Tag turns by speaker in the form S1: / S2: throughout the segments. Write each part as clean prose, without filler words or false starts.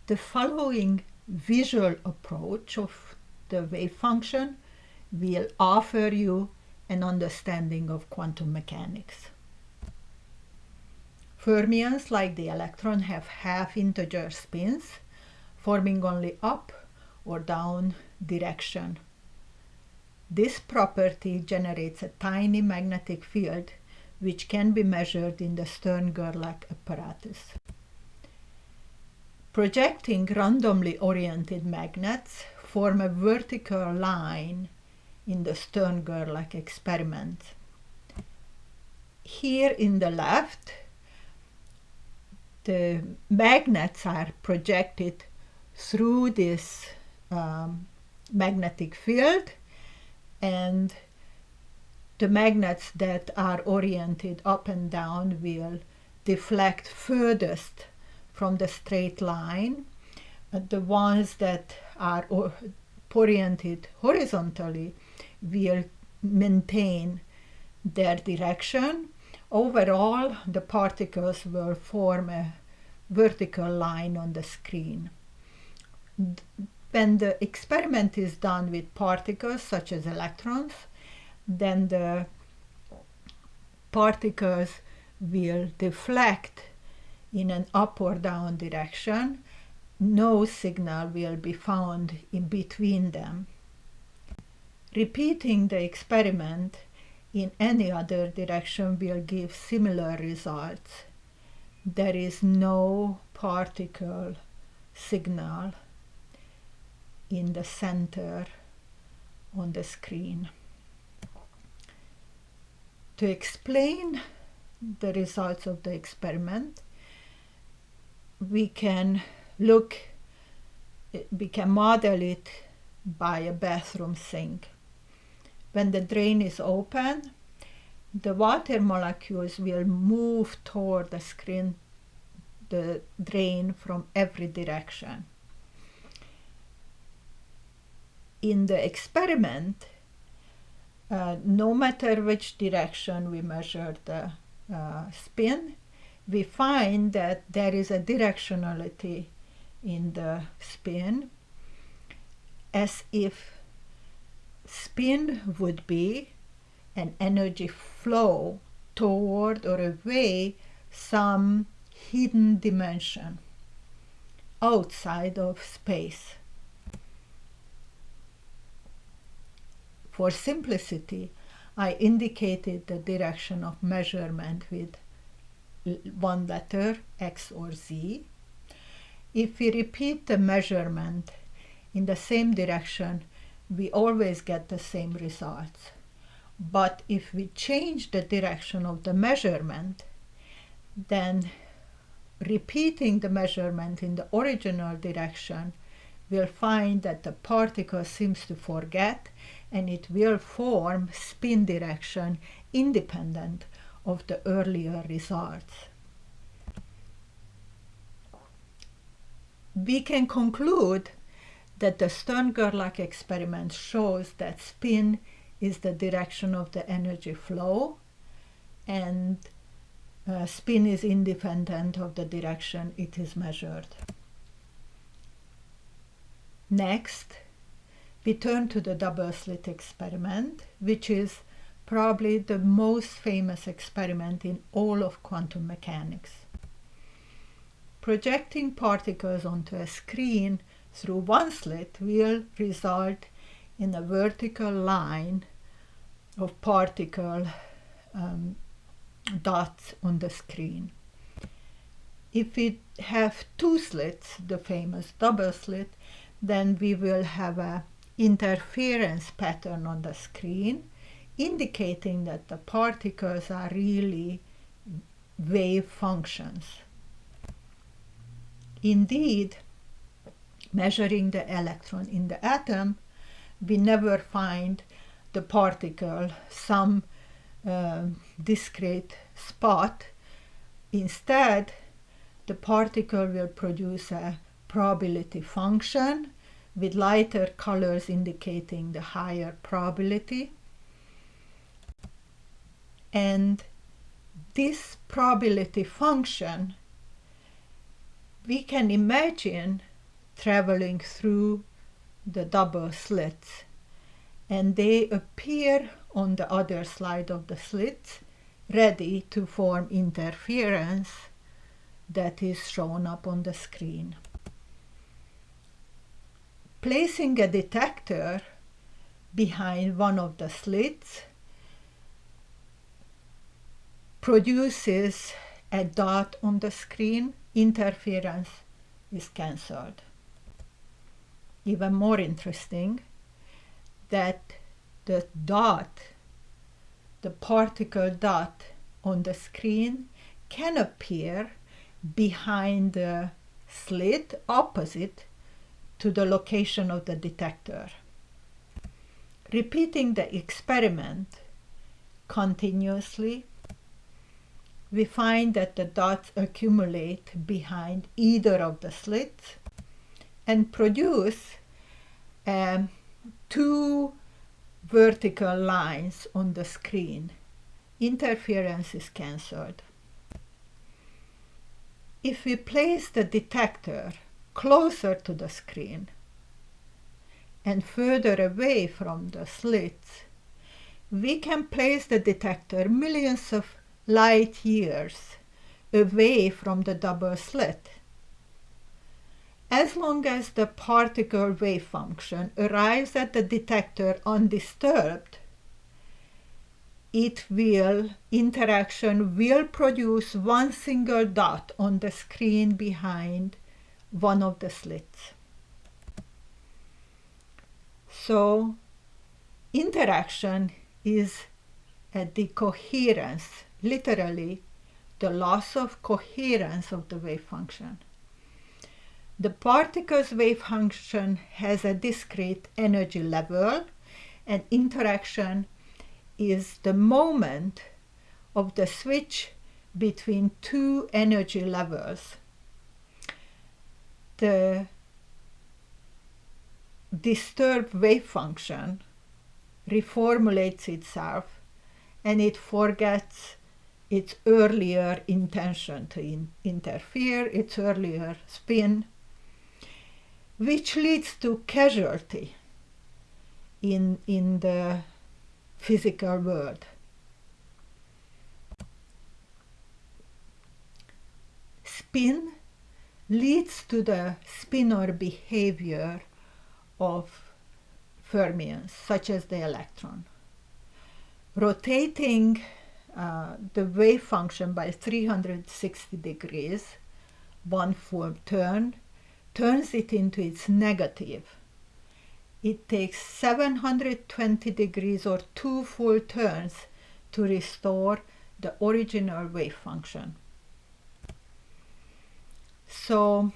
S1: The following visual approach of the wave function will offer you an understanding of quantum mechanics. Fermions, like the electron, have half-integer spins, forming only up or down direction. This property generates a tiny magnetic field which can be measured in the Stern-Gerlach apparatus. Projecting randomly oriented magnets form a vertical line in the Stern-Gerlach experiment. Here in the left, the magnets are projected through this magnetic field, and the magnets that are oriented up and down will deflect furthest from the straight line. The ones that are oriented horizontally will maintain their direction. Overall, the particles will form a vertical line on the screen. When the experiment is done with particles such as electrons, then the particles will deflect in an up or down direction. No signal will be found in between them. Repeating the experiment in any other direction will give similar results. There is no particle signal in the center on the screen. To explain the results of the experiment, we can model it by a bathroom sink. When the drain is open, the water molecules will move toward the screen, the drain, from every direction. In the experiment, no matter which direction we measure the spin, we find that there is a directionality in the spin, as if spin would be an energy flow toward or away some hidden dimension outside of space. For simplicity, I indicated the direction of measurement with one letter, X or Z. If we repeat the measurement in the same direction, we always get the same results. But if we change the direction of the measurement, then repeating the measurement in the original direction will find that the particle seems to forget, and it will form spin direction independent of the earlier results. We can conclude that the Stern-Gerlach experiment shows that spin is the direction of the energy flow, and spin is independent of the direction it is measured. Next, we turn to the double slit experiment, which is probably the most famous experiment in all of quantum mechanics. Projecting particles onto a screen through one slit will result in a vertical line of particle dots on the screen. If we have two slits, the famous double slit, then we will have an interference pattern on the screen, indicating that the particles are really wave functions. Indeed, measuring the electron in the atom, we never find the particle some discrete spot. Instead, the particle will produce a probability function with lighter colors indicating the higher probability. And this probability function, we can imagine traveling through the double slits, and they appear on the other side of the slits, ready to form interference that is shown up on the screen. Placing a detector behind one of the slits produces a dot on the screen. Interference is cancelled. Even more interesting, that the dot, the particle dot on the screen, can appear behind the slit opposite to the location of the detector. Repeating the experiment continuously, we find that the dots accumulate behind either of the slits and produce two vertical lines on the screen. Interference is cancelled. If we place the detector closer to the screen and further away from the slits, we can place the detector millions of light years away from the double slit. As long as the particle wave function arrives at the detector undisturbed, interaction will produce one single dot on the screen behind one of the slits. So, interaction is a decoherence, literally the loss of coherence of the wave function. The particle's wave function has a discrete energy level, and interaction is the moment of the switch between two energy levels. The disturbed wave function reformulates itself, and it forgets its earlier intention to interfere, its earlier spin, which leads to casualty in the physical world. Spin leads to the spinor behavior of fermions, such as the electron. Rotating the wave function by 360 degrees, one full turn, turns it into its negative. It takes 720 degrees or 2 full turns to restore the original wave function. So,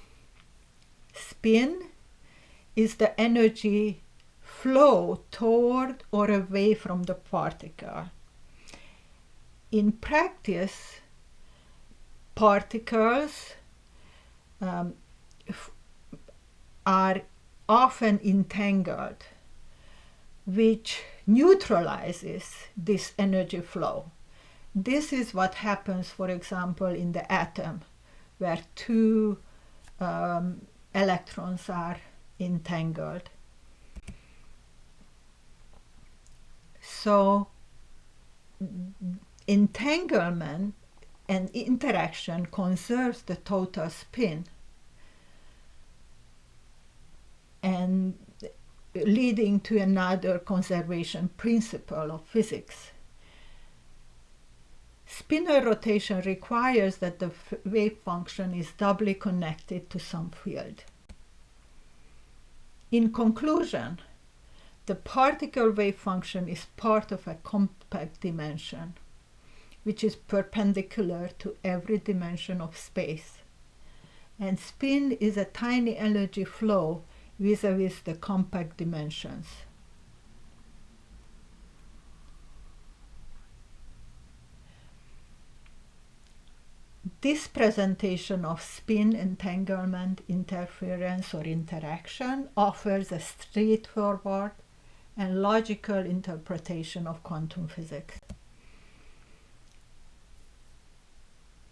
S1: spin is the energy flow toward or away from the particle. In practice, particles are often entangled, which neutralizes this energy flow. This is what happens, for example, in the atom, where two electrons are entangled. So, entanglement and interaction conserves the total spin, and leading to another conservation principle of physics. Spinor rotation requires that the wave function is doubly connected to some field. In conclusion, the particle wave function is part of a compact dimension, which is perpendicular to every dimension of space. And spin is a tiny energy flow vis-a-vis the compact dimensions. This presentation of spin, entanglement, interference, or interaction offers a straightforward and logical interpretation of quantum physics.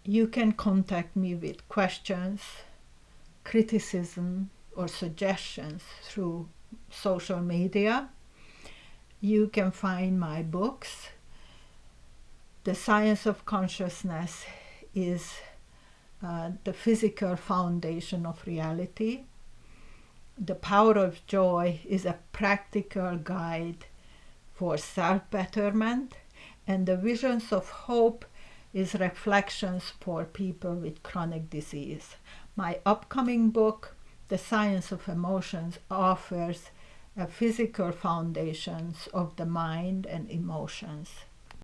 S1: You can contact me with questions, criticism, or suggestions through social media. You can find my books. The Science of Consciousness is the physical foundation of reality. The Power of Joy is a practical guide for self-betterment, and the Visions of Hope is reflections for people with chronic disease. My upcoming book, The Science of Emotions, offers a physical foundations of the mind and emotions.